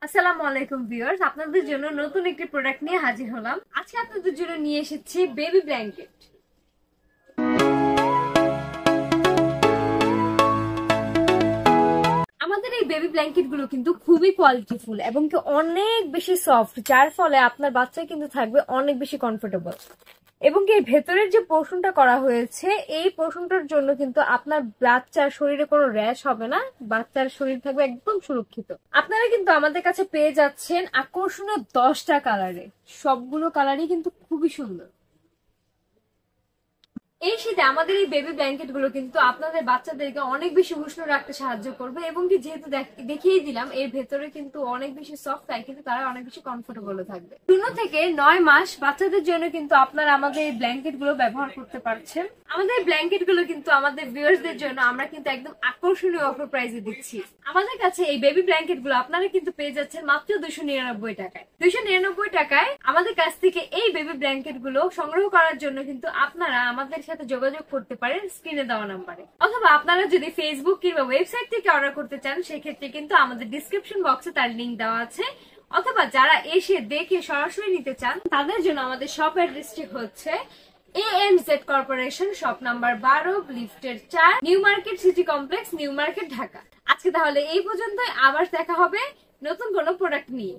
আসসালামু আলাইকুম ভিউয়ার্স, আপনাদের জন্য নতুন একটি প্রোডাক্ট নিয়ে হাজির হলাম। আজকে আপনাদের জন্য নিয়ে এসেছি বেবি ব্ল্যাঙ্কেট। আমাদের এই বেবি ব্ল্যাঙ্কেট গুলো কিন্তু খুবই কোয়ালিটিফুল এবং কি অনেক বেশি সফট, যার ফলে আপনার বাচ্চা কিন্তু থাকবে অনেক বেশি কমফোর্টেবল। এবং এর ভেতরের যে পোর্শনটা করা হয়েছে, এই পোর্শনটার জন্য কিন্তু আপনার বাচ্চার শরীরে কোনো র্যাশ হবে না, বাচ্চার শরীর থাকবে একদম সুরক্ষিত। আপনারা কিন্তু আমাদের কাছে পেয়ে যাচ্ছেন আকর্ষণীয় 10টা কালারে, সবগুলো কালারই কিন্তু খুবই সুন্দর। এই শীতে আমাদের এই বেবি ব্ল্যাঙ্কেট গুলো কিন্তু আপনাদের বাচ্চাদেরকে অনেক বেশি উষ্ণ রাখতে সাহায্য করবে এবং কি যেহেতু দেখিয়ে দিলাম এর ভেতরে কিন্তু অনেক বেশি সফট, তাই কিন্তু তারা অনেক বেশি কমফোর্টেবল থাকবে। 0 থেকে 9 মাস বাচ্চাদের জন্য কিন্তু আপনারা আমাদের এই ব্ল্যাঙ্কেট গুলো ব্যবহার করতে পারছেন। আমাদের ব্ল্যাঙ্কেট গুলো কিন্তু আমাদের ভিউয়ার্সদের জন্য আমরা কিন্তু একদম আকর্ষণীয় অফার প্রাইসে দিচ্ছি। আমাদের কাছে এই বেবি ব্ল্যাঙ্কেট গুলো আপনারা কিন্তু পেয়ে যাচ্ছেন মাত্র 299 টাকায়। 299 টাকায় আমাদের কাছ থেকে এই বেবি ব্ল্যাঙ্কেট গুলো সংগ্রহ করার জন্য কিন্তু আপনারা আমাদের সাথে যোগাযোগ করতে পারেন স্ক্রিনে দেওয়া নাম্বারে, অথবা আপনারা যদি ফেসবুক কিংবা ওয়েবসাইট থেকে অর্ডার করতে চান সেক্ষেত্রে কিন্তু আমাদের ডিসক্রিপশন বক্সে তার লিংক দেওয়া আছে, অথবা যারা এসে দেখে সরাসরি নিতে চান তাদের জন্য আমাদের শপ অ্যাড্রেসটি হচ্ছে ANZ কর্পোরেশন, শপ নাম্বার 12, লিফটের 4, new market city complex, new market, Dhaka. আজকে তাহলে এই পর্যন্তই, আবার দেখা হবে নতুন কোনো প্রোডাক্ট নিয়ে।